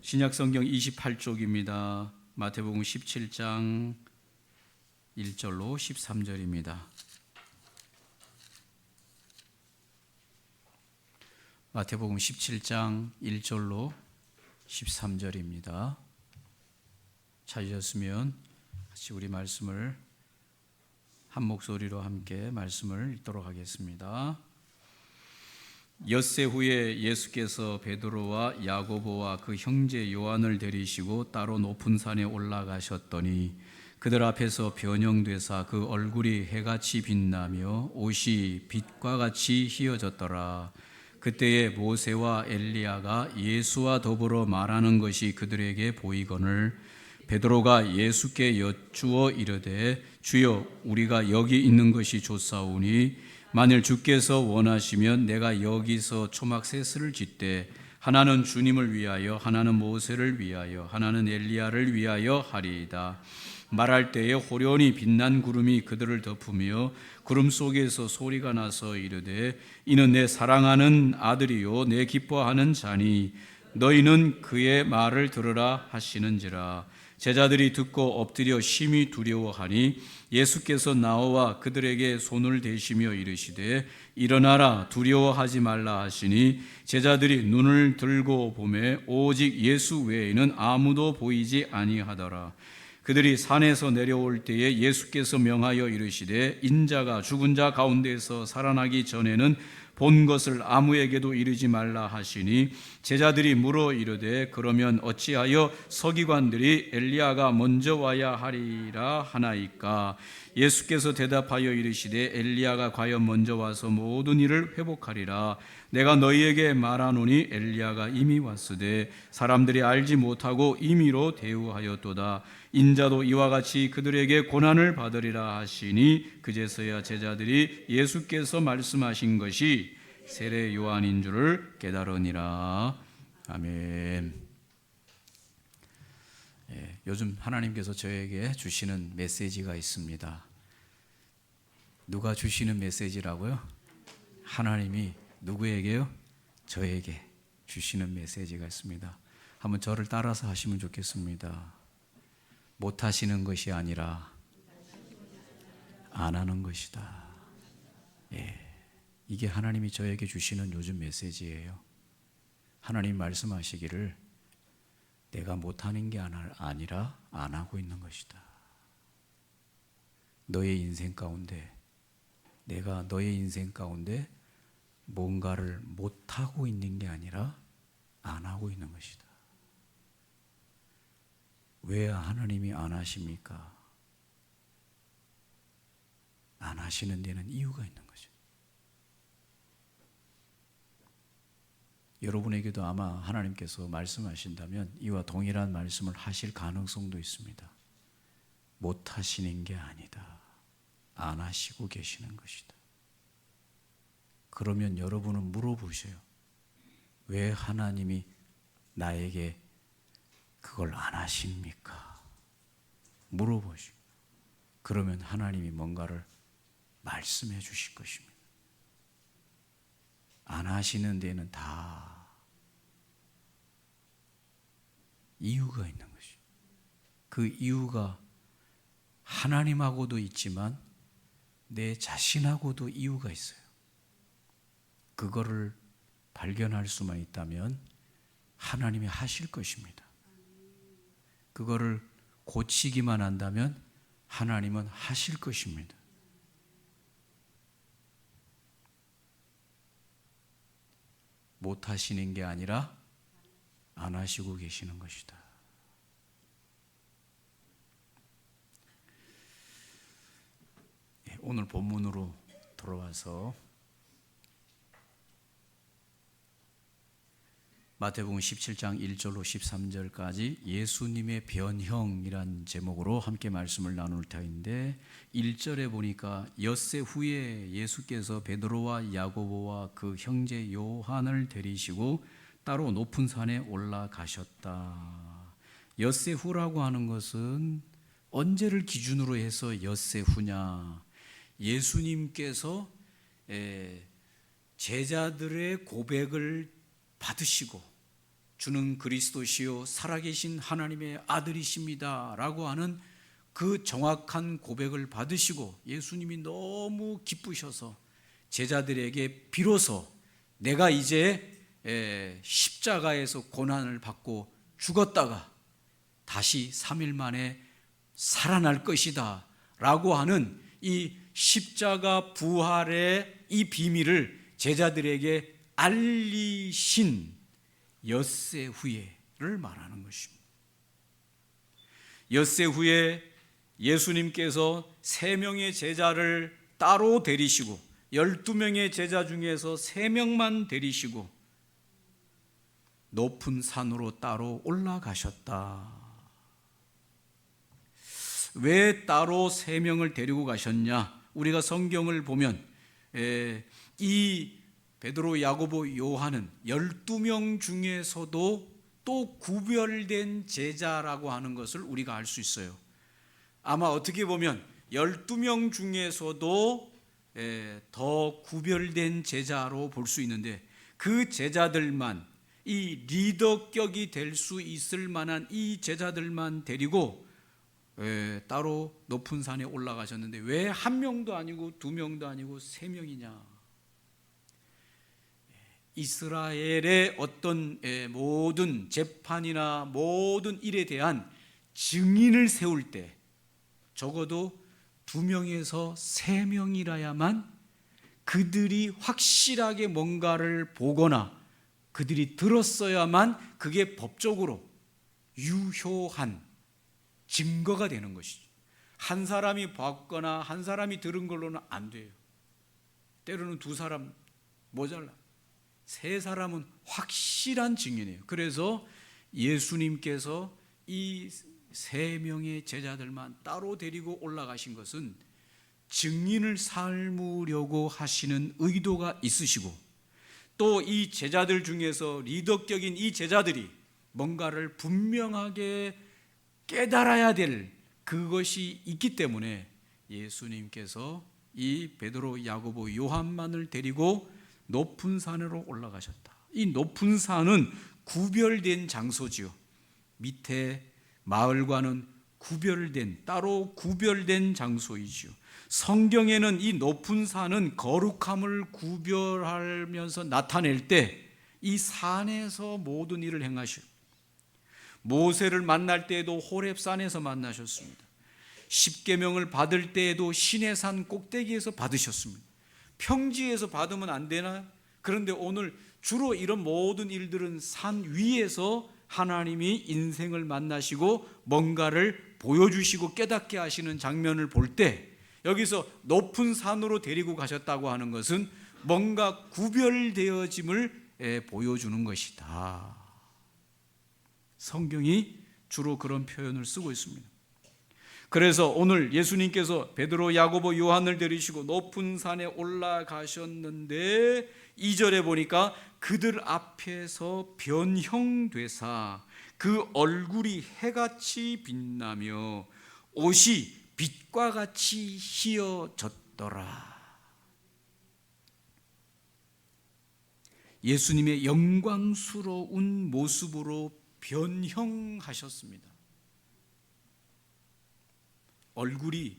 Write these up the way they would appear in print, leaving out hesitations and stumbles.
신약성경 28쪽입니다. 마태복음 17장 1절로 13절입니다. 마태복음 17장 1절로 13절입니다. 찾으셨으면 같이 우리 말씀을 한 목소리로 함께 말씀을 읽도록 하겠습니다. 엿새 후에 예수께서 베드로와 야고보와 그 형제 요한을 데리시고 따로 높은 산에 올라가셨더니 그들 앞에서 변형되사 그 얼굴이 해같이 빛나며 옷이 빛과 같이 희어졌더라. 그때에 모세와 엘리야가 예수와 더불어 말하는 것이 그들에게 보이거늘 베드로가 예수께 여쭈어 이르되 주여 우리가 여기 있는 것이 좋사오니 만일 주께서 원하시면 내가 여기서 초막셋을 짓되 하나는 주님을 위하여 하나는 모세를 위하여 하나는 엘리야를 위하여 하리이다. 말할 때에 호련히 빛난 구름이 그들을 덮으며 구름 속에서 소리가 나서 이르되 이는 내 사랑하는 아들이요 내 기뻐하는 자니 너희는 그의 말을 들으라 하시는지라. 제자들이 듣고 엎드려 심히 두려워하니 예수께서 나와 그들에게 손을 대시며 이르시되 일어나라 두려워하지 말라 하시니 제자들이 눈을 들고 보매 오직 예수 외에는 아무도 보이지 아니하더라. 그들이 산에서 내려올 때에 예수께서 명하여 이르시되 인자가 죽은 자 가운데서 살아나기 전에는 본 것을 아무에게도 이르지 말라 하시니 제자들이 물어 이르되 그러면 어찌하여 서기관들이 엘리야가 먼저 와야 하리라 하나이까? 예수께서 대답하여 이르시되 엘리야가 과연 먼저 와서 모든 일을 회복하리라. 내가 너희에게 말하노니 엘리야가 이미 왔으되 사람들이 알지 못하고 임의로 대우하였도다. 인자도 이와 같이 그들에게 고난을 받으리라 하시니 그제서야 제자들이 예수께서 말씀하신 것이 세례 요한인 줄을 깨달으니라. 아멘. 요즘 하나님께서 저에게 주시는 메시지가 있습니다. 누가 주시는 메시지라고요? 하나님이 누구에게요? 저에게 주시는 메시지가 있습니다. 한번 저를 따라서 하시면 좋겠습니다. 못하시는 것이 아니라 안 하는 것이다. 이게 하나님이 저에게 주시는 요즘 메시지예요. 하나님 말씀하시기를 내가 못하는 게 아니라 안 하고 있는 것이다. 너의 인생 가운데 내가 너의 인생 가운데 뭔가를 못하고 있는 게 아니라 안 하고 있는 것이다. 왜 하나님이 안 하십니까? 안 하시는 데는 이유가 있는 거죠. 여러분에게도 아마 하나님께서 말씀하신다면 이와 동일한 말씀을 하실 가능성도 있습니다. 못 하시는 게 아니다. 안 하시고 계시는 것이다. 그러면 여러분은 물어보세요. 왜 하나님이 나에게 그걸 안 하십니까? 물어보시고 그러면 하나님이 뭔가를 말씀해 주실 것입니다. 안 하시는 데는 다 이유가 있는 것이죠. 그 이유가 하나님하고도 있지만 내 자신하고도 이유가 있어요. 그거를 발견할 수만 있다면 하나님이 하실 것입니다. 그거를 고치기만 한다면 하나님은 하실 것입니다. 못 하시는 게 아니라 안 하시고 계시는 것이다. 오늘 본문으로 돌아와서 마태복음 17장 1절로 13절까지 예수님의 변형이란 제목으로 함께 말씀을 나눌 터인데 1절에 보니까 엿새 후에 예수께서 베드로와 야고보와 그 형제 요한을 데리시고 따로 높은 산에 올라가셨다. 엿새 후라고 하는 것은 언제를 기준으로 해서 엿새 후냐? 예수님께서 제자들의 고백을 받으시고 주는 그리스도시요 살아계신 하나님의 아들이십니다 라고 하는 그 정확한 고백을 받으시고 예수님이 너무 기쁘셔서 제자들에게 비로소 내가 이제 십자가에서 고난을 받고 죽었다가 다시 3일 만에 살아날 것이다 라고 하는 이 십자가 부활의 이 비밀을 제자들에게 알리신 엿새 후에를 말하는 것입니다. 엿새 후에 예수님께서 3명의 제자를 따로 데리시고 12명의 제자 중에서 3명만 데리시고 높은 산으로 따로 올라가셨다. 왜 따로 3명을 데리고 가셨냐? 우리가 성경을 보면 이 베드로, 야고보, 요한은 12명 중에서도 또 구별된 제자라고 하는 것을 우리가 알 수 있어요. 아마 어떻게 보면 12명 중에서도 더 구별된 제자로 볼 수 있는데 그 제자들만, 이 리더격이 될 수 있을 만한 이 제자들만 데리고 따로 높은 산에 올라가셨는데 왜 1명도 아니고 2명도 아니고 3명이냐? 이스라엘의 어떤 모든 재판이나 모든 일에 대한 증인을 세울 때 적어도 2명에서 3명이라야만 그들이 확실하게 뭔가를 보거나 그들이 들었어야만 그게 법적으로 유효한 증거가 되는 것이죠. 한 사람이 봤거나 한 사람이 들은 걸로는 안 돼요. 때로는 2사람 모자라. 3사람은 확실한 증인이에요. 그래서 예수님께서 이 3명의 제자들만 따로 데리고 올라가신 것은 증인을 삼으려고 하시는 의도가 있으시고 또 이 제자들 중에서 리더격인 이 제자들이 뭔가를 분명하게 깨달아야 될 그것이 있기 때문에 예수님께서 이 베드로, 야고보, 요한만을 데리고 높은 산으로 올라가셨다. 이 높은 산은 구별된 장소지요. 밑에 마을과는 구별된, 따로 구별된 장소이지요. 성경에는 이 높은 산은 거룩함을 구별하면서 나타낼 때 이 산에서 모든 일을 행하시고 모세를 만날 때에도 호렙산에서 만나셨습니다. 십계명을 받을 때에도 시내산 꼭대기에서 받으셨습니다. 평지에서 받으면 안 되나요? 그런데 오늘 주로 이런 모든 일들은 산 위에서 하나님이 인생을 만나시고 뭔가를 보여주시고 깨닫게 하시는 장면을 볼 때 여기서 높은 산으로 데리고 가셨다고 하는 것은 뭔가 구별되어짐을 보여주는 것이다. 성경이 주로 그런 표현을 쓰고 있습니다. 그래서 오늘 예수님께서 베드로, 야고보, 요한을 데리시고 높은 산에 올라가셨는데 2절에 보니까 그들 앞에서 변형되사 그 얼굴이 해같이 빛나며 옷이 빛과 같이 희어졌더라. 예수님의 영광스러운 모습으로 변형하셨습니다. 얼굴이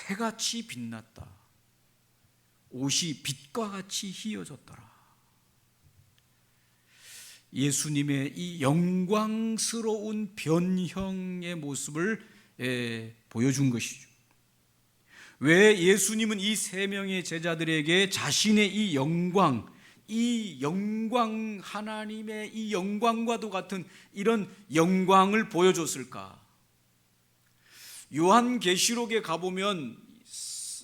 해같이 빛났다. 옷이 빛과 같이 희어졌더라. 예수님의 이 영광스러운 변형의 모습을 보여준 것이죠. 왜 예수님은 이 3명의 제자들에게 자신의 이 영광, 하나님의 이 영광과도 같은 이런 영광을 보여줬을까? 요한계시록에 가보면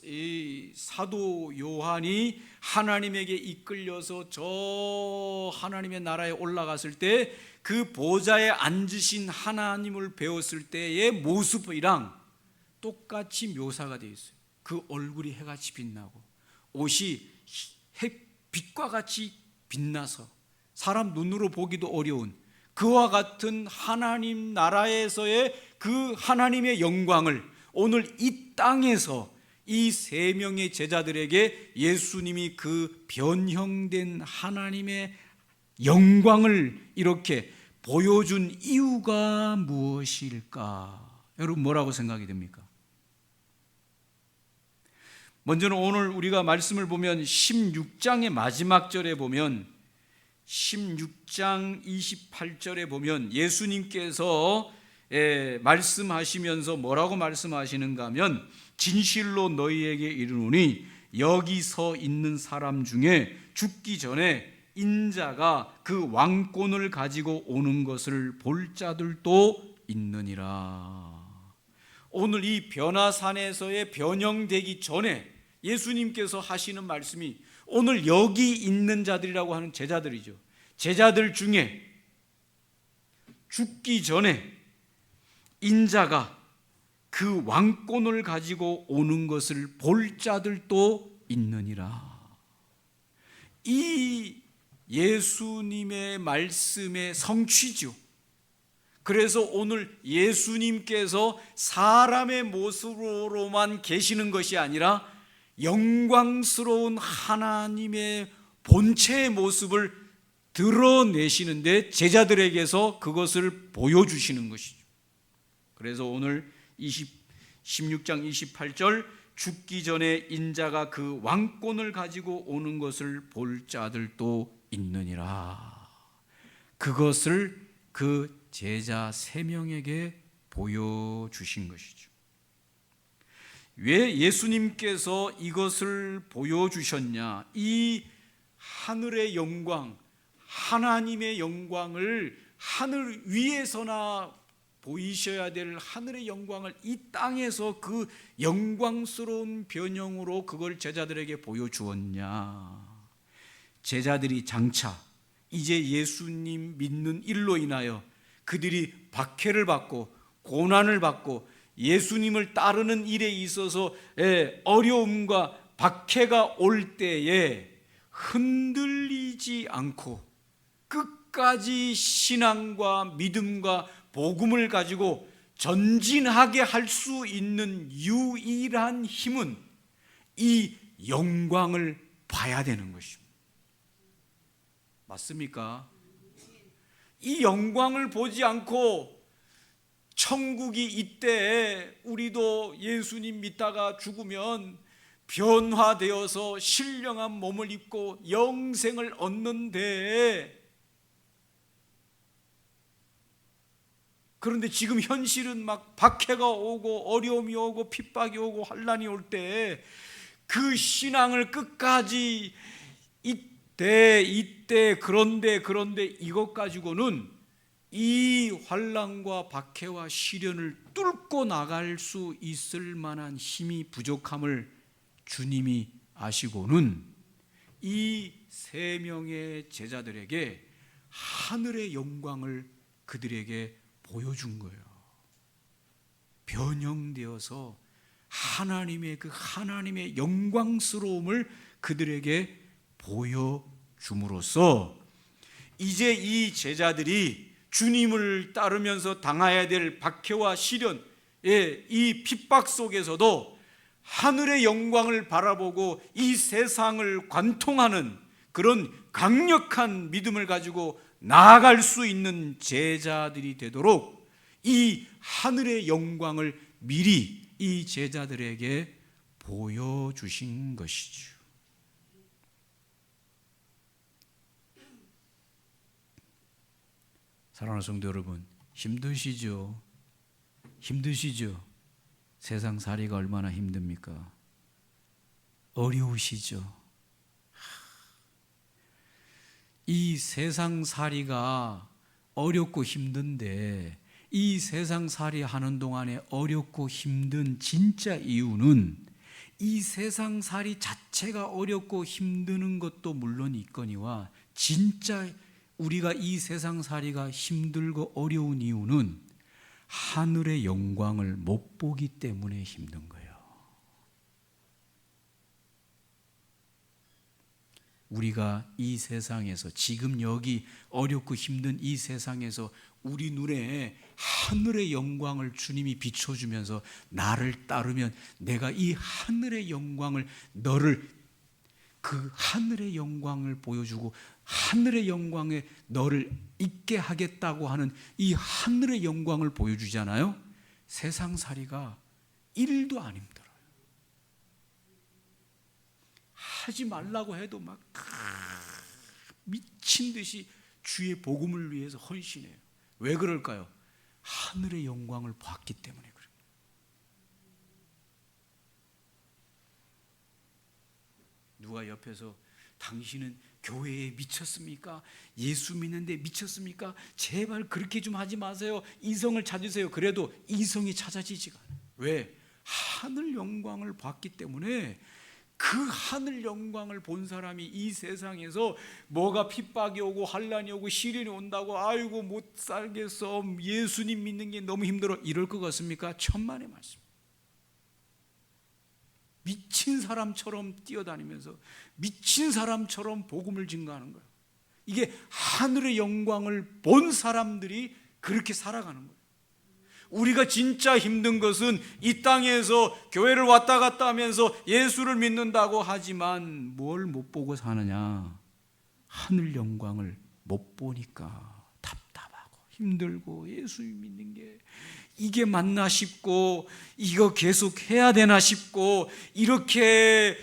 이 사도 요한이 하나님에게 이끌려서 저 하나님의 나라에 올라갔을 때 그 보좌에 앉으신 하나님을 배웠을 때의 모습이랑 똑같이 묘사가 되어 있어요. 그 얼굴이 해같이 빛나고 옷이 빛과 같이 빛나서 사람 눈으로 보기도 어려운 그와 같은 하나님 나라에서의 그 하나님의 영광을 오늘 이 땅에서 이 3명의 제자들에게 예수님이 그 변형된 하나님의 영광을 이렇게 보여준 이유가 무엇일까? 여러분 뭐라고 생각이 됩니까? 먼저는 오늘 우리가 말씀을 보면 16장의 마지막 절에 보면 16장 28절에 보면 예수님께서 말씀하시면서 뭐라고 말씀하시는가 하면 진실로 너희에게 이르노니 여기 서 있는 사람 중에 죽기 전에 인자가 그 왕권을 가지고 오는 것을 볼 자들도 있느니라. 오늘 이 변화산에서의 변형되기 전에 예수님께서 하시는 말씀이 오늘 여기 있는 자들이라고 하는 제자들이죠. 제자들 중에 죽기 전에 인자가 그 왕권을 가지고 오는 것을 볼 자들도 있느니라. 이 예수님의 말씀의 성취죠. 그래서 오늘 예수님께서 사람의 모습으로만 계시는 것이 아니라 영광스러운 하나님의 본체의 모습을 드러내시는데 제자들에게서 그것을 보여주시는 것이죠. 그래서 오늘 16장 28절 죽기 전에 인자가 그 왕권을 가지고 오는 것을 볼 자들도 있느니라. 그것을 그 제자 3명에게 보여주신 것이죠. 왜 예수님께서 이것을 보여주셨냐? 이 하늘의 영광, 하나님의 영광을 하늘 위에서나 보이셔야 될 하늘의 영광을 이 땅에서 그 영광스러운 변형으로 그걸 제자들에게 보여주었냐? 제자들이 장차 이제 예수님 믿는 일로 인하여 그들이 박해를 받고 고난을 받고 예수님을 따르는 일에 있어서 어려움과 박해가 올 때에 흔들리지 않고 끝까지 신앙과 믿음과 복음을 가지고 전진하게 할 수 있는 유일한 힘은 이 영광을 봐야 되는 것입니다. 맞습니까? 이 영광을 보지 않고 천국이 이때 우리도 예수님 믿다가 죽으면 변화되어서 신령한 몸을 입고 영생을 얻는데, 그런데 지금 현실은 막 박해가 오고 어려움이 오고 핍박이 오고 환난이 올 때 그 신앙을 끝까지 이때 그런데 이것 가지고는 이 환난과 박해와 시련을 뚫고 나갈 수 있을 만한 힘이 부족함을 주님이 아시고는 이 3명의 제자들에게 하늘의 영광을 그들에게 보여준 거예요. 변형되어서 하나님의 그 하나님의 영광스러움을 그들에게 보여줌으로써 이제 이 제자들이 주님을 따르면서 당해야 될 박해와 시련, 이 핍박 속에서도 하늘의 영광을 바라보고 이 세상을 관통하는 그런 강력한 믿음을 가지고 나아갈 수 있는 제자들이 되도록 이 하늘의 영광을 미리 이 제자들에게 보여주신 것이죠. 사랑하는 성도 여러분, 힘드시죠? 세상 살이가 얼마나 힘듭니까? 어려우시죠? 이 세상 살이가 어렵고 힘든데 이 세상 살이 하는 동안에 어렵고 힘든 진짜 이유는 이 세상 살이 자체가 어렵고 힘드는 것도 물론 있거니와 진짜 우리가 이 세상 살이가 힘들고 어려운 이유는 하늘의 영광을 못 보기 때문에 힘든 거예요. 우리가 이 세상에서 지금 여기 어렵고 힘든 이 세상에서 우리 눈에 하늘의 영광을 주님이 비춰주면서 나를 따르면 내가 이 하늘의 영광을 너를 그 하늘의 영광을 보여주고 하늘의 영광에 너를 있게 하겠다고 하는 이 하늘의 영광을 보여주잖아요. 세상살이가 1도 안 힘들어요. 하지 말라고 해도 막 미친 듯이 주의 복음을 위해서 헌신해요. 왜 그럴까요? 하늘의 영광을 봤기 때문에 그래요. 누가 옆에서 당신은 교회에 미쳤습니까? 예수 믿는데 미쳤습니까? 제발 그렇게 좀 하지 마세요. 이성을 찾으세요. 그래도 이성이 찾아지지가 않아요. 왜? 하늘 영광을 봤기 때문에. 그 하늘 영광을 본 사람이 이 세상에서 뭐가 핍박이 오고 환난이 오고 시련이 온다고 아이고 못 살겠어, 예수님 믿는 게 너무 힘들어, 이럴 것 같습니까? 천만의 말씀. 미친 사람처럼 뛰어다니면서 미친 사람처럼 복음을 증거하는 거예요. 이게 하늘의 영광을 본 사람들이 그렇게 살아가는 거예요. 우리가 진짜 힘든 것은 이 땅에서 교회를 왔다 갔다 하면서 예수를 믿는다고 하지만 뭘 못 보고 사느냐? 하늘 영광을 못 보니까 답답하고 힘들고 예수 믿는 게 이게 맞나 싶고 이거 계속 해야 되나 싶고 이렇게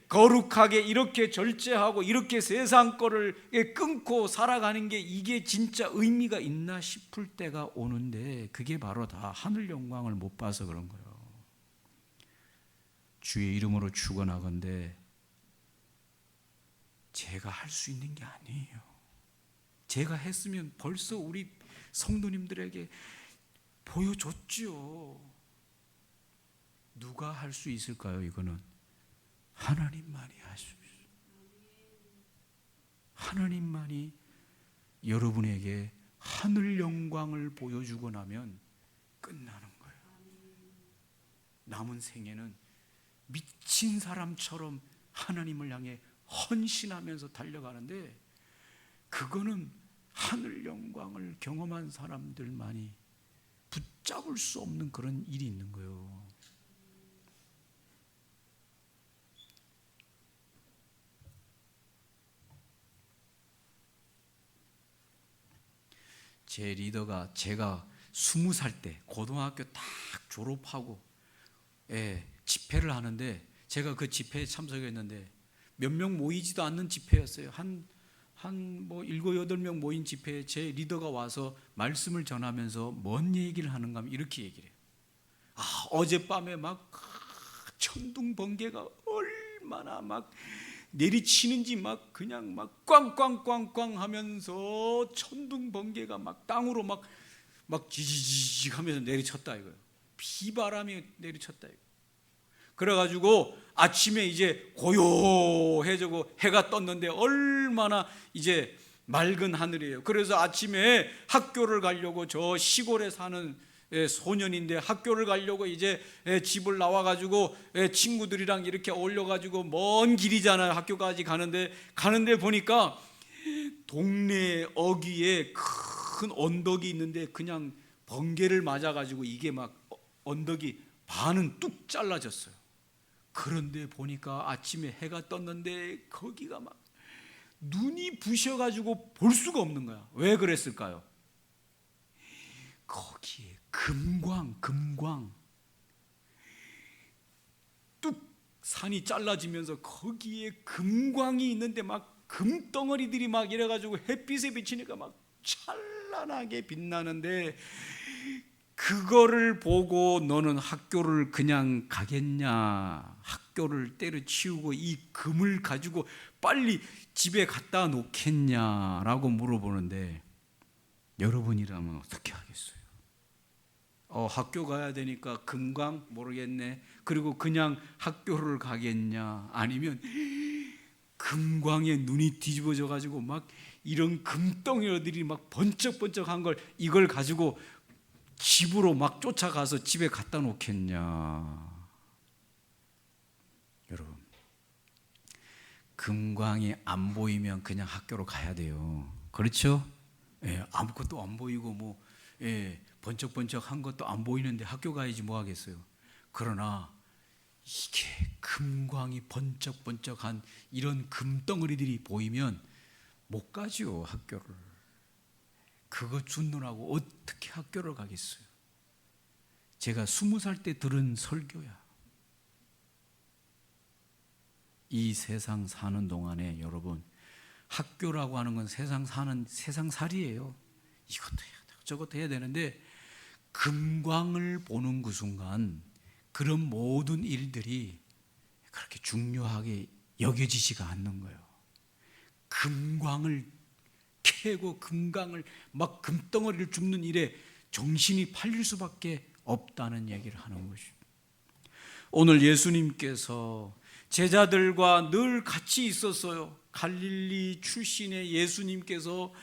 거룩하게 이렇게 절제하고 이렇게 세상 거를 끊고 살아가는 게 이게 진짜 의미가 있나 싶을 때가 오는데 그게 바로 다 하늘 영광을 못 봐서 그런 거예요. 주의 이름으로 축원하건대 제가 할 수 있는 게 아니에요. 제가 했으면 벌써 우리 성도님들에게 보여줬지요. 누가 할 수 있을까요? 이거는 하나님만이 할 수 있어요. 하나님만이 여러분에게 하늘 영광을 보여주고 나면 끝나는 거예요. 남은 생애는 미친 사람처럼 하나님을 향해 헌신하면서 달려가는데 그거는 하늘 영광을 경험한 사람들만이 붙잡을 수 없는 그런 일이 있는 거예요. 제 리더가 제가 20살 때 고등학교 딱 졸업하고 집회를 하는데 제가 그 집회에 참석했는데 몇 명 모이지도 않는 집회였어요. 한 7, 8명 모인 집회에 제 리더가 와서 말씀을 전하면서 뭔 얘기를 하는가 하면 이렇게 얘기를 해요. 어젯밤에 막 천둥 번개가 얼마나 막 내리치는지 막 그냥 막 꽝꽝꽝꽝 하면서 천둥 번개가 막 땅으로 막 지지직 하면서 내리쳤다 이거예요. 비바람이 내리쳤다 이거예요. 그래가지고 아침에 이제 고요해지고 해가 떴는데 얼마나 이제 맑은 하늘이에요. 그래서 아침에 학교를 가려고 저 시골에 사는 소년인데 학교를 가려고 이제 집을 나와가지고 친구들이랑 이렇게 어울려가지고 먼 길이잖아요. 학교까지 가는데 보니까 동네 어귀에 큰 언덕이 있는데 그냥 번개를 맞아가지고 이게 막 언덕이 반은 뚝 잘라졌어요. 그런데 보니까 아침에 해가 떴는데 거기가 막 눈이 부셔가지고 볼 수가 없는 거야. 왜 그랬을까요? 거기에 금광 뚝 산이 잘라지면서 거기에 금광이 있는데 막 금덩어리들이 막 이래가지고 햇빛에 비치니까 막 찬란하게 빛나는데 그거를 보고 너는 학교를 그냥 가겠냐? 학교를 때려치우고 이 금을 가지고 빨리 집에 갖다 놓겠냐라고 물어보는데 여러분이라면 어떻게 하겠어요? 학교 가야 되니까 금광 모르겠네. 그리고 그냥 학교를 가겠냐? 아니면 금광에 눈이 뒤집어져 가지고 막 이런 금덩이들이 막 번쩍번쩍한 걸 이걸 가지고 집으로 막 쫓아가서 집에 갖다 놓겠냐? 여러분, 금광이 안 보이면 그냥 학교로 가야 돼요. 그렇죠? 아무것도 안 보이고 번쩍번쩍한 것도 안 보이는데 학교 가야지 뭐 하겠어요. 그러나 이게 금광이 번쩍번쩍한 이런 금덩어리들이 보이면 못 가죠, 학교를. 그거 준느라고 어떻게 학교를 가겠어요? 제가 20살 때 들은 설교야. 이 세상 사는 동안에 여러분, 학교라고 하는 건 세상살이에요. 이것도 해야 되고 저것도 해야 되는데, 금광을 보는 그 순간 그런 모든 일들이 그렇게 중요하게 여겨지지가 않는 거예요. 금광을 캐고 금광을 막 금덩어리를 줍는 일에 정신이 팔릴 수밖에 없다는 얘기를 하는 것입니다. 오늘 예수님께서 제자들과 늘 같이 있었어요. 갈릴리 출신의 예수님께서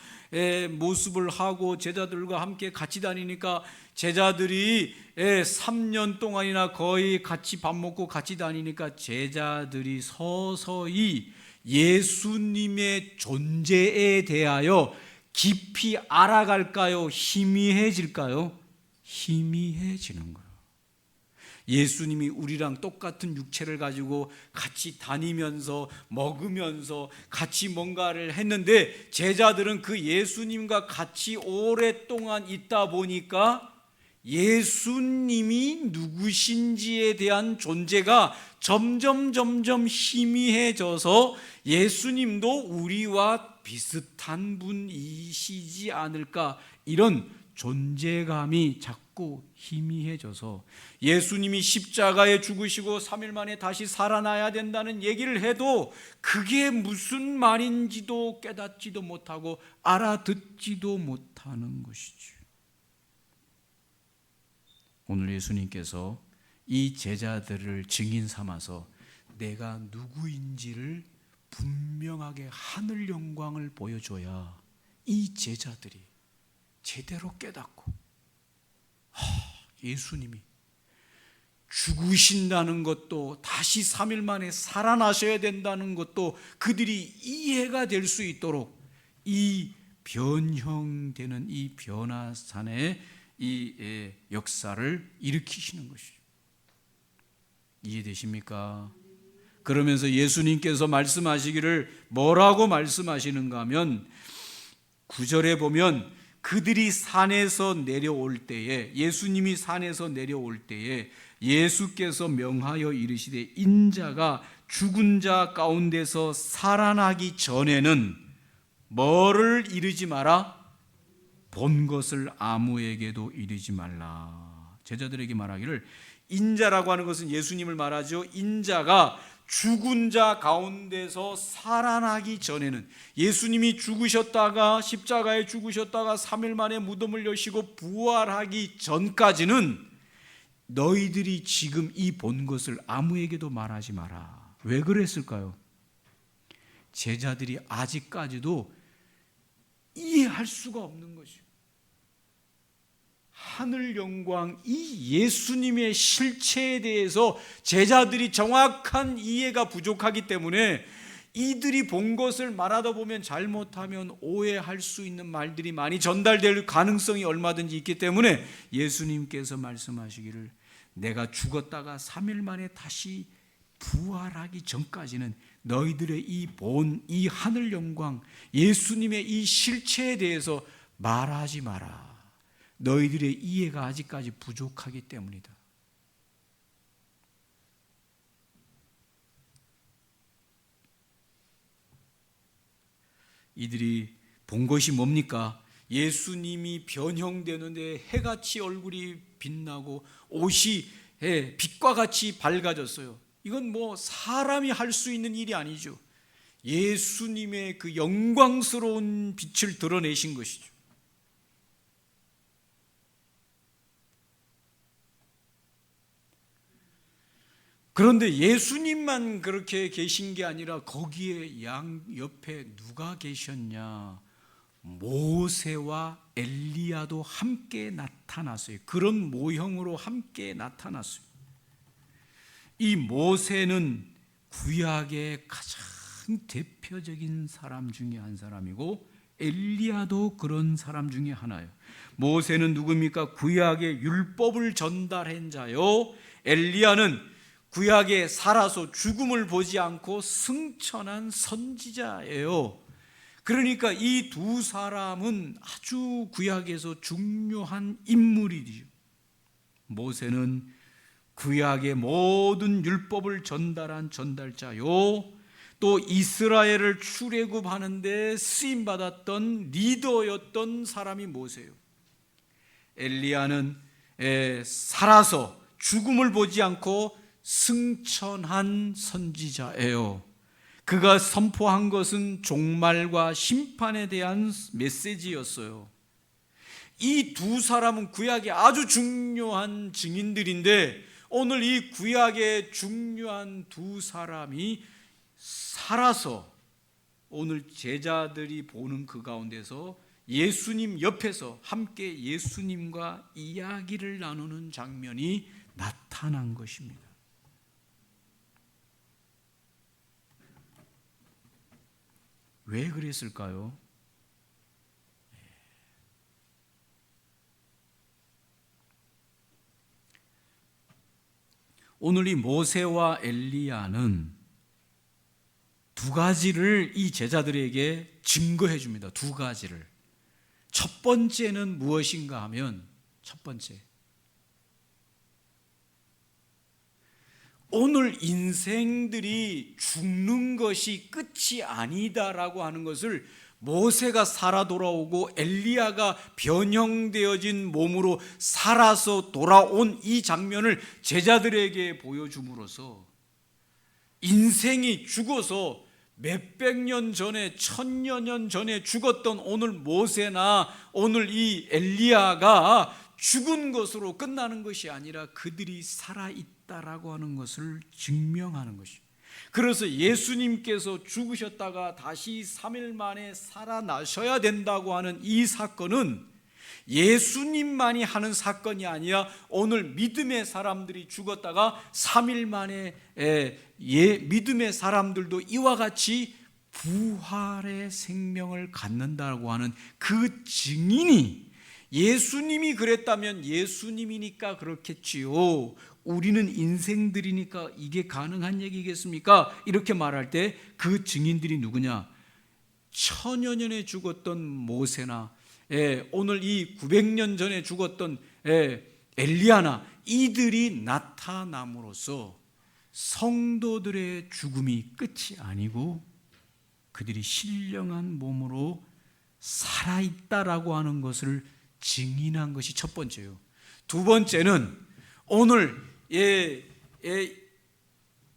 모습을 하고 제자들과 함께 같이 다니니까 제자들이 3년 동안이나 거의 같이 밥 먹고 같이 다니니까 제자들이 서서히 예수님의 존재에 대하여 깊이 알아갈까요? 희미해질까요? 희미해지는 거예요. 예수님이 우리랑 똑같은 육체를 가지고 같이 다니면서 먹으면서 같이 뭔가를 했는데, 제자들은 그 예수님과 같이 오랫동안 있다 보니까 예수님이 누구신지에 대한 존재가 점점 희미해져서 예수님도 우리와 비슷한 분이시지 않을까, 이런 존재감이 자꾸 희미해져서 예수님이 십자가에 죽으시고 3일 만에 다시 살아나야 된다는 얘기를 해도 그게 무슨 말인지도 깨닫지도 못하고 알아듣지도 못하는 것이죠. 오늘 예수님께서 이 제자들을 증인 삼아서 내가 누구인지를 분명하게 하늘 영광을 보여줘야 이 제자들이 제대로 깨닫고, 예수님이 죽으신다는 것도 다시 3일 만에 살아나셔야 된다는 것도 그들이 이해가 될 수 있도록 이 변형되는 이 변화산의 이 역사를 일으키시는 것이죠. 이해되십니까? 그러면서 예수님께서 말씀하시기를 뭐라고 말씀하시는가 하면 9절에 보면 그들이 산에서 내려올 때에, 예수님이 산에서 내려올 때에 예수께서 명하여 이르시되 인자가 죽은 자 가운데서 살아나기 전에는 뭐를 이르지 마라? 본 것을 아무에게도 이르지 말라. 제자들에게 말하기를, 인자라고 하는 것은 예수님을 말하죠. 인자가 죽은 자 가운데서 살아나기 전에는, 예수님이 죽으셨다가 십자가에 죽으셨다가 3일 만에 무덤을 여시고 부활하기 전까지는 너희들이 지금 이 본 것을 아무에게도 말하지 마라. 왜 그랬을까요? 제자들이 아직까지도 이해할 수가 없는 것이죠. 하늘 영광, 이 예수님의 실체에 대해서 제자들이 정확한 이해가 부족하기 때문에 이들이 본 것을 말하다 보면 잘못하면 오해할 수 있는 말들이 많이 전달될 가능성이 얼마든지 있기 때문에 예수님께서 말씀하시기를, 내가 죽었다가 3일 만에 다시 부활하기 전까지는 너희들의 이 하늘 영광, 예수님의 이 실체에 대해서 말하지 마라. 너희들의 이해가 아직까지 부족하기 때문이다. 이들이 본 것이 뭡니까? 예수님이 변형되는데 해같이 얼굴이 빛나고 옷이 빛과 같이 밝아졌어요. 이건 뭐 사람이 할 수 있는 일이 아니죠. 예수님의 그 영광스러운 빛을 드러내신 것이죠. 그런데 예수님만 그렇게 계신 게 아니라 거기에 양 옆에 누가 계셨냐? 모세와 엘리야도 함께 나타났어요. 그런 모형으로 함께 나타났어요. 이 모세는 구약의 가장 대표적인 사람 중에 한 사람이고 엘리야도 그런 사람 중에 하나예요. 모세는 누굽니까? 구약의 율법을 전달한 자요. 엘리야는 구약에 살아서 죽음을 보지 않고 승천한 선지자예요. 그러니까 이 두 사람은 아주 구약에서 중요한 인물이죠. 모세는 구약의 모든 율법을 전달한 전달자요, 또 이스라엘을 출애굽하는 데 쓰임받았던 리더였던 사람이 모세예요. 엘리야는 살아서 죽음을 보지 않고 승천한 선지자예요. 그가 선포한 것은 종말과 심판에 대한 메시지였어요. 이 두 사람은 구약의 아주 중요한 증인들인데, 오늘 이 구약의 중요한 두 사람이 살아서 오늘 제자들이 보는 그 가운데서 예수님 옆에서 함께 예수님과 이야기를 나누는 장면이 나타난 것입니다. 왜 그랬을까요? 오늘 이 모세와 엘리야는 두 가지를 이 제자들에게 증거해 줍니다. 두 가지를. 첫 번째는 무엇인가 하면, 첫 번째, 오늘 인생들이 죽는 것이 끝이 아니다라고 하는 것을 모세가 살아 돌아오고 엘리야가 변형되어진 몸으로 살아서 돌아온 이 장면을 제자들에게 보여줌으로써 인생이 죽어서 몇백 년 전에, 천여 년 전에 죽었던 오늘 모세나 오늘 이 엘리야가 죽은 것으로 끝나는 것이 아니라 그들이 살아있다라고 하는 것을 증명하는 것이죠. 그래서 예수님께서 죽으셨다가 다시 3일 만에 살아나셔야 된다고 하는 이 사건은 예수님만이 하는 사건이 아니라 오늘 믿음의 사람들이 죽었다가 3일 만에 믿음의 사람들도 이와 같이 부활의 생명을 갖는다고 하는 그 증인이, 예수님이 그랬다면 예수님이니까 그렇겠지요, 우리는 인생들이니까 이게 가능한 얘기겠습니까? 이렇게 말할 때 그 증인들이 누구냐? 천여 년에 죽었던 모세나 오늘 이 900년 전에 죽었던 엘리야나, 이들이 나타남으로써 성도들의 죽음이 끝이 아니고 그들이 신령한 몸으로 살아있다라고 하는 것을 증인한 것이 첫 번째요. 두 번째는 오늘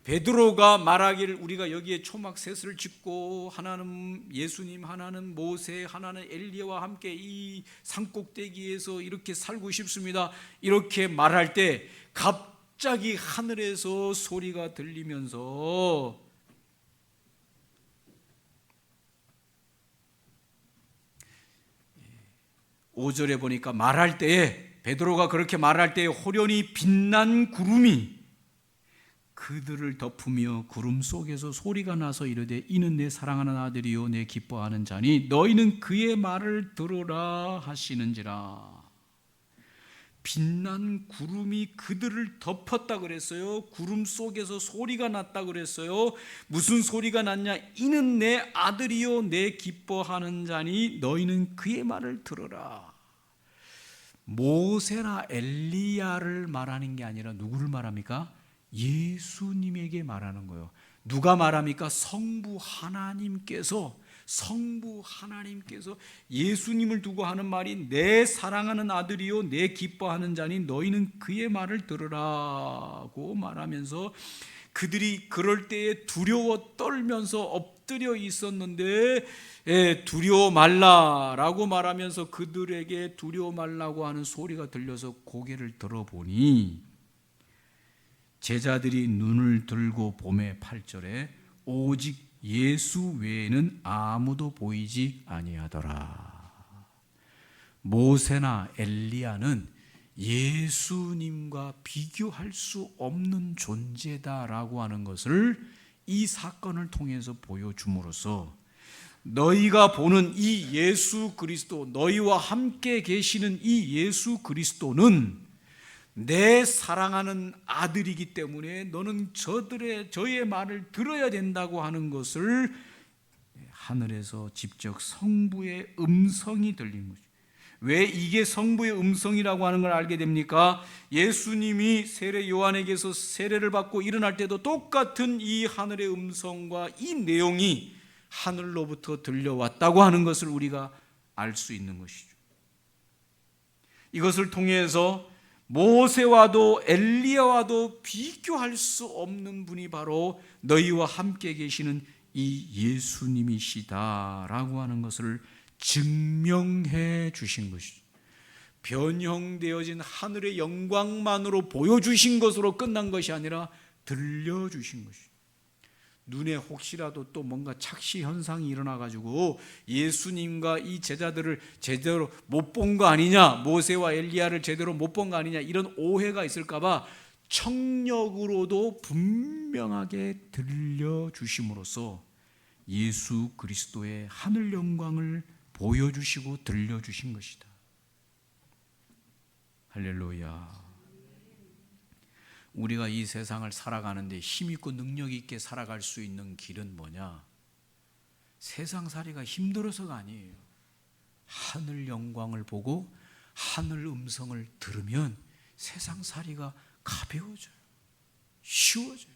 베드로가 말하기를, 우리가 여기에 초막 셋을 짓고 하나는 예수님, 하나는 모세, 하나는 엘리야와 함께 이 산꼭대기에서 이렇게 살고 싶습니다, 이렇게 말할 때 갑자기 하늘에서 소리가 들리면서 (5절에) 보니까 말할 때에, 베드로가 그렇게 말할 때에 호련히 빛난 구름이 그들을 덮으며 구름 속에서 소리가 나서 이르되 이는 내 사랑하는 아들이요 내 기뻐하는 자니 너희는 그의 말을 들으라 하시는지라. 빛난 구름이 그들을 덮었다 그랬어요. 구름 속에서 소리가 났다 그랬어요. 무슨 소리가 났냐? 이는 내 아들이요 내 기뻐하는 자니 너희는 그의 말을 들으라. 모세나 엘리야를 말하는 게 아니라 누구를 말합니까? 예수님에게 말하는 거예요. 누가 말합니까? 성부 하나님께서 예수님을 두고 하는 말이 내 사랑하는 아들이요 내 기뻐하는 자니 너희는 그의 말을 들으라고 말하면서, 그들이 그럴 때에 두려워 떨면서 엎드려 있었는데 두려워 말라라고 말하면서 그들에게 두려워 말라고 하는 소리가 들려서 고개를 들어보니 제자들이 눈을 들고 보매 8절에 오직 예수 외에는 아무도 보이지 아니하더라. 모세나 엘리야는 예수님과 비교할 수 없는 존재다라고 하는 것을 이 사건을 통해서 보여줌으로써 너희가 보는 이 예수 그리스도, 너희와 함께 계시는 이 예수 그리스도는 내 사랑하는 아들이기 때문에 너는 저의 말을 들어야 된다고 하는 것을 하늘에서 직접 성부의 음성이 들린 거죠. 왜 이게 성부의 음성이라고 하는 걸 알게 됩니까? 예수님이 세례 요한에게서 세례를 받고 일어날 때도 똑같은 이 하늘의 음성과 이 내용이 하늘로부터 들려왔다고 하는 것을 우리가 알 수 있는 것이죠. 이것을 통해서 모세와도 엘리야와도 비교할 수 없는 분이 바로 너희와 함께 계시는 이 예수님이시다라고 하는 것을 증명해 주신 것이죠. 변형되어진 하늘의 영광만으로 보여주신 것으로 끝난 것이 아니라 들려주신 것이죠. 눈에 혹시라도 또 뭔가 착시 현상이 일어나가지고 예수님과 이 제자들을 제대로 못 본 거 아니냐, 모세와 엘리야를 제대로 못 본 거 아니냐, 이런 오해가 있을까봐 청력으로도 분명하게 들려주심으로써 예수 그리스도의 하늘 영광을 보여주시고 들려주신 것이다. 할렐루야. 우리가 이 세상을 살아가는데 힘있고 능력있게 살아갈 수 있는 길은 뭐냐? 세상살이가 힘들어서가 아니에요. 하늘 영광을 보고 하늘 음성을 들으면 세상살이가 가벼워져요. 쉬워져요.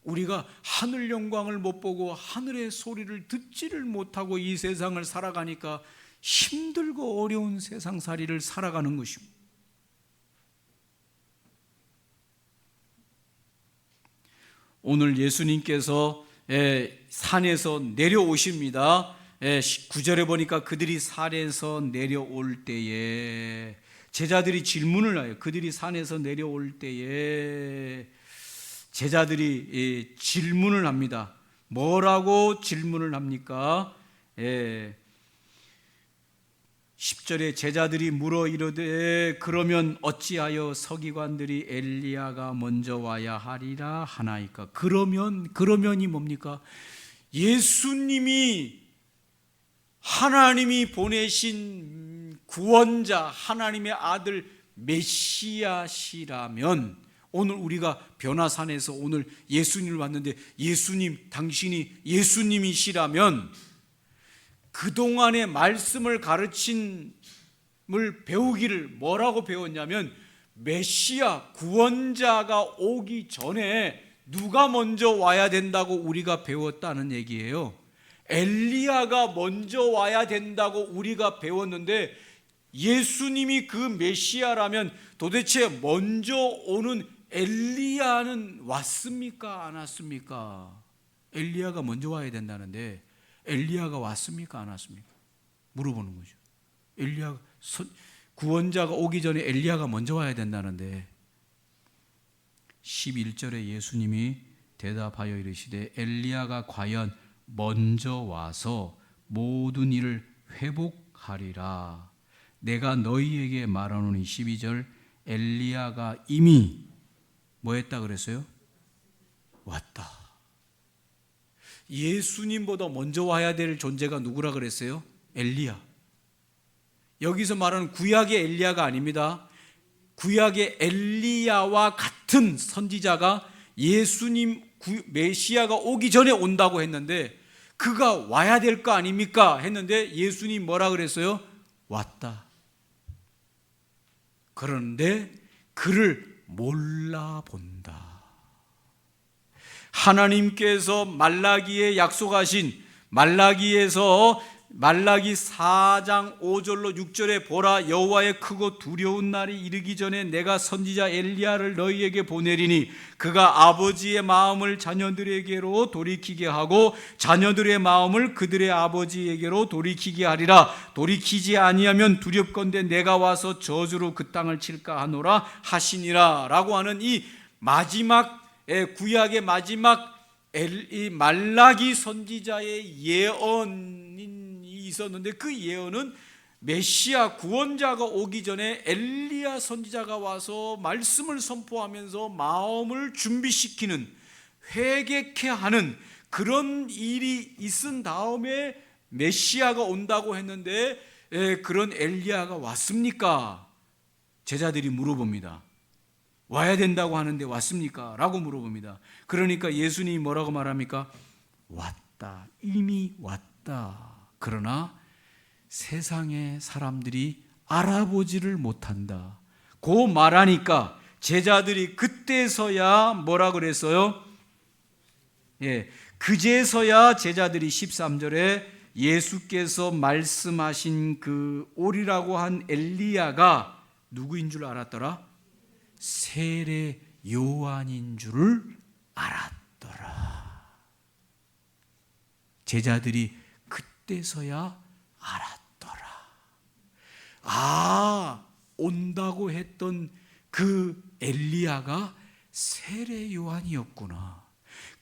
우리가 하늘 영광을 못 보고 하늘의 소리를 듣지를 못하고 이 세상을 살아가니까 힘들고 어려운 세상살이를 살아가는 것입니다. 오늘 예수님께서 산에서 내려오십니다. 9절에 보니까 그들이 산에서 내려올 때에 제자들이 질문을 해요. 그들이 산에서 내려올 때에 제자들이 질문을 합니다. 뭐라고 질문을 합니까? 10절에 제자들이 물어 이르되 그러면 어찌하여 서기관들이 엘리야가 먼저 와야 하리라 하나이까? 그러면이 뭡니까? 예수님이 하나님이 보내신 구원자, 하나님의 아들 메시아시라면, 오늘 우리가 변화산에서 오늘 예수님을 봤는데 예수님, 당신이 예수님이시라면 그동안의 말씀을 가르침을 배우기를 뭐라고 배웠냐면 메시아 구원자가 오기 전에 누가 먼저 와야 된다고 우리가 배웠다는 얘기예요. 엘리야가 먼저 와야 된다고 우리가 배웠는데 예수님이 그 메시아라면 도대체 먼저 오는 엘리야는 왔습니까? 안 왔습니까? 엘리야가 먼저 와야 된다는데 엘리야가 왔습니까? 안 왔습니까? 물어보는 거죠. 엘리야 구원자가 오기 전에 엘리야가 먼저 와야 된다는데 11절에 예수님이 대답하여 이르시되 엘리야가 과연 먼저 와서 모든 일을 회복하리라. 내가 너희에게 말하노니 12절 엘리야가 이미 뭐 했다 그랬어요? 왔다. 예수님보다 먼저 와야 될 존재가 누구라 그랬어요? 엘리야. 여기서 말하는 구약의 엘리야가 아닙니다. 구약의 엘리야와 같은 선지자가 예수님 메시아가 오기 전에 온다고 했는데 그가 와야 될 거 아닙니까? 했는데 예수님 뭐라 그랬어요? 왔다. 그런데 그를 몰라본다. 하나님께서 말라기에 약속하신 말라기 4장 5절로 6절에 보라 여호와의 크고 두려운 날이 이르기 전에 내가 선지자 엘리야를 너희에게 보내리니 그가 아버지의 마음을 자녀들에게로 돌이키게 하고 자녀들의 마음을 그들의 아버지에게로 돌이키게 하리라. 돌이키지 아니하면 두렵건대 내가 와서 저주로 그 땅을 칠까 하노라 하시니라. 라고 하는 이 마지막 구약의 마지막 이 말라기 선지자의 예언이 있었는데 그 예언은 메시아 구원자가 오기 전에 엘리야 선지자가 와서 말씀을 선포하면서 마음을 준비시키는, 회개케 하는 그런 일이 있은 다음에 메시아가 온다고 했는데 그런 엘리야가 왔습니까? 제자들이 물어봅니다. 와야 된다고 하는데 왔습니까? 라고 물어봅니다. 그러니까 예수님이 뭐라고 말합니까? 왔다. 이미 왔다. 그러나 세상의 사람들이 알아보지를 못한다. 그 말하니까 제자들이 그때서야 뭐라 그랬어요? 그제서야 제자들이 13절에 예수께서 말씀하신 그 오리라고 한 엘리야가 누구인 줄 알았더라? 세례 요한인 줄을 알았더라. 제자들이 그때서야 알았더라. 온다고 했던 그 엘리야가 세례 요한이었구나.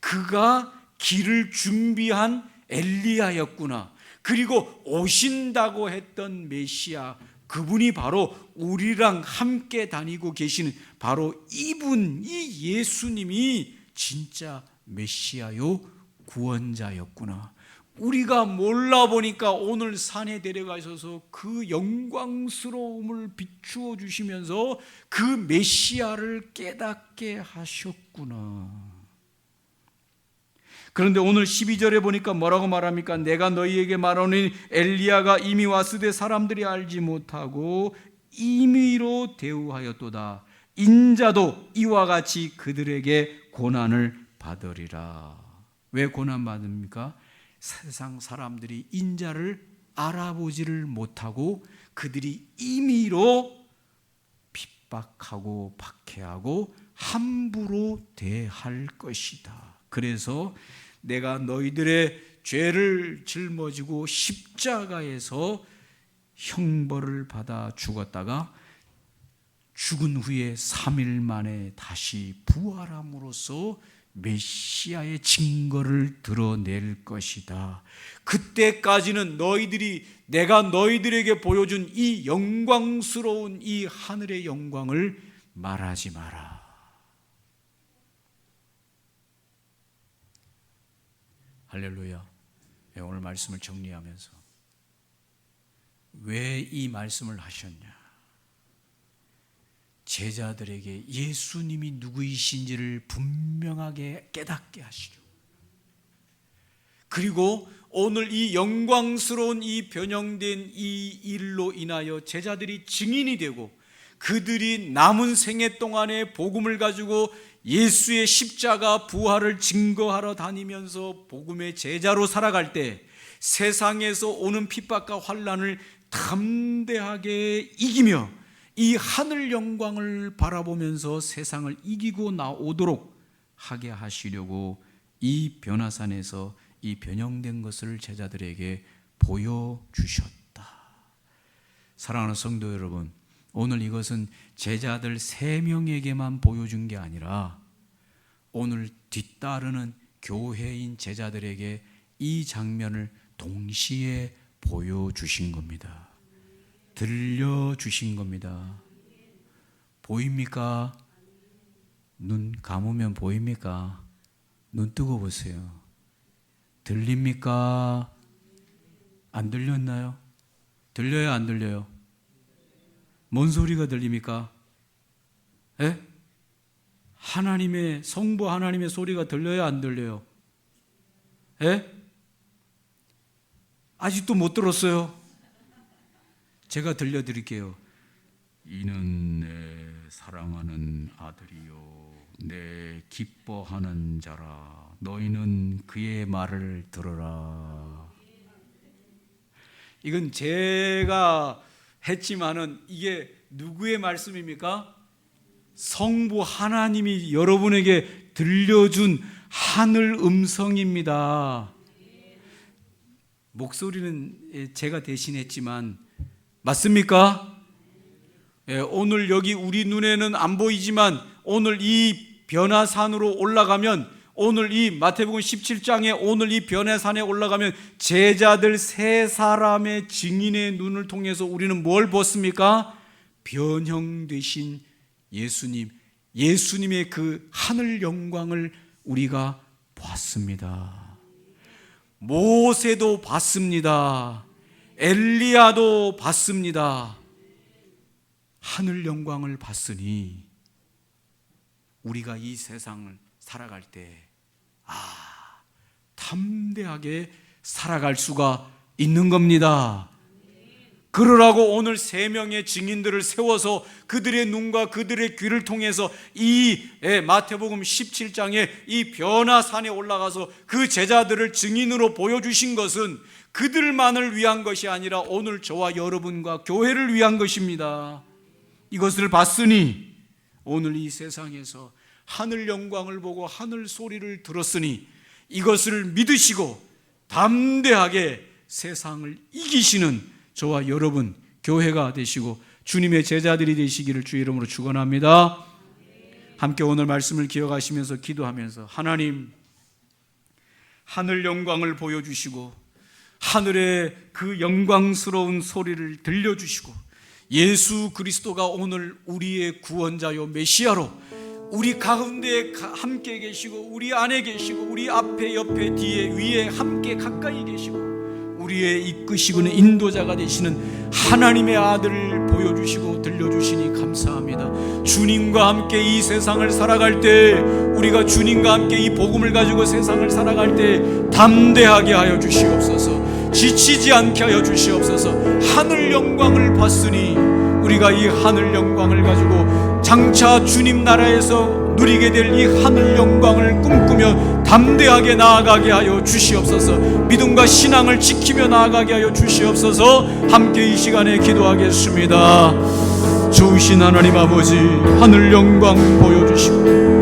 그가 길을 준비한 엘리야였구나. 그리고 오신다고 했던 메시아, 그분이 바로 우리랑 함께 다니고 계시는 바로 이분, 이 예수님이 진짜 메시아요 구원자였구나. 우리가 몰라보니까 오늘 산에 데려가셔서 그 영광스러움을 비추어 주시면서 그 메시아를 깨닫게 하셨구나. 그런데 오늘 12절에 보니까 뭐라고 말합니까? 내가 너희에게 말하노니 엘리야가 이미 왔으되 사람들이 알지 못하고 임의로 대우하였도다. 인자도 이와 같이 그들에게 고난을 받으리라. 왜 고난 받습니까? 세상 사람들이 인자를 알아보지를 못하고 그들이 임의로 핍박하고 박해하고 함부로 대할 것이다. 그래서 내가 너희들의 죄를 짊어지고 십자가에서 형벌을 받아 죽었다가 죽은 후에 3일 만에 다시 부활함으로써 메시아의 증거를 드러낼 것이다. 그때까지는 너희들이 내가 너희들에게 보여준 이 영광스러운 이 하늘의 영광을 말하지 마라. 할렐루야. 오늘 말씀을 정리하면서 왜 이 말씀을 하셨냐? 제자들에게 예수님이 누구이신지를 분명하게 깨닫게 하시려고. 그리고 오늘 이 영광스러운 이 변형된 이 일로 인하여 제자들이 증인이 되고 그들이 남은 생애 동안에 복음을 가지고 예수의 십자가 부활을 증거하러 다니면서 복음의 제자로 살아갈 때 세상에서 오는 핍박과 환난을 담대하게 이기며 이 하늘 영광을 바라보면서 세상을 이기고 나오도록 하게 하시려고 이 변화산에서 이 변형된 것을 제자들에게 보여주셨다. 사랑하는 성도 여러분, 오늘 이것은 제자들 3명에게만 보여준 게 아니라 오늘 뒤따르는 교회인 제자들에게 이 장면을 동시에 보여주신 겁니다. 들려주신 겁니다. 보입니까? 눈 감으면 보입니까? 눈 뜨고 보세요. 들립니까? 안 들렸나요? 들려요? 안 들려요? 뭔 소리가 들립니까? 에? 하나님의 성부 하나님의 소리가 들려요? 안 들려요? 에? 아직도 못 들었어요? 제가 들려드릴게요. 이는 내 사랑하는 아들이요 내 기뻐하는 자라 너희는 그의 말을 들으라. 이건 제가 했지만은 이게 누구의 말씀입니까? 성부 하나님이 여러분에게 들려준 하늘 음성입니다. 목소리는 제가 대신했지만 맞습니까? 오늘 여기 우리 눈에는 안 보이지만 오늘 이 변화산으로 올라가면 오늘 이 마태복음 17장에 오늘 이 변화산에 올라가면 제자들 3사람의 증인의 눈을 통해서 우리는 뭘 봤습니까? 변형되신 예수님, 예수님의 그 하늘 영광을 우리가 봤습니다. 모세도 봤습니다. 엘리야도 봤습니다. 하늘 영광을 봤으니 우리가 이 세상을 살아갈 때 담대하게 살아갈 수가 있는 겁니다. 그러라고 오늘 3명의 증인들을 세워서 그들의 눈과 그들의 귀를 통해서 이 마태복음 17장에 이 변화산에 올라가서 그 제자들을 증인으로 보여주신 것은 그들만을 위한 것이 아니라 오늘 저와 여러분과 교회를 위한 것입니다. 이것을 봤으니 오늘 이 세상에서 하늘 영광을 보고 하늘 소리를 들었으니 이것을 믿으시고 담대하게 세상을 이기시는 저와 여러분 교회가 되시고 주님의 제자들이 되시기를 주의 이름으로 축원합니다. 함께 오늘 말씀을 기억하시면서 기도하면서 하나님, 하늘 영광을 보여주시고 하늘의 그 영광스러운 소리를 들려주시고 예수 그리스도가 오늘 우리의 구원자요 메시아로 우리 가운데 함께 계시고 우리 안에 계시고 우리 앞에 옆에 뒤에 위에 함께 가까이 계시고 우리의 이끄시고는 인도자가 되시는 하나님의 아들을 보여주시고 들려주시니 감사합니다. 주님과 함께 이 세상을 살아갈 때 우리가 주님과 함께 이 복음을 가지고 세상을 살아갈 때 담대하게 하여 주시옵소서. 지치지 않게 하여 주시옵소서. 하늘 영광을 봤으니 우리가 이 하늘 영광을 가지고 장차 주님 나라에서 누리게 될 이 하늘 영광을 꿈꾸며 담대하게 나아가게 하여 주시옵소서. 믿음과 신앙을 지키며 나아가게 하여 주시옵소서. 함께 이 시간에 기도하겠습니다. 좋으신 하나님 아버지, 하늘 영광 보여주시고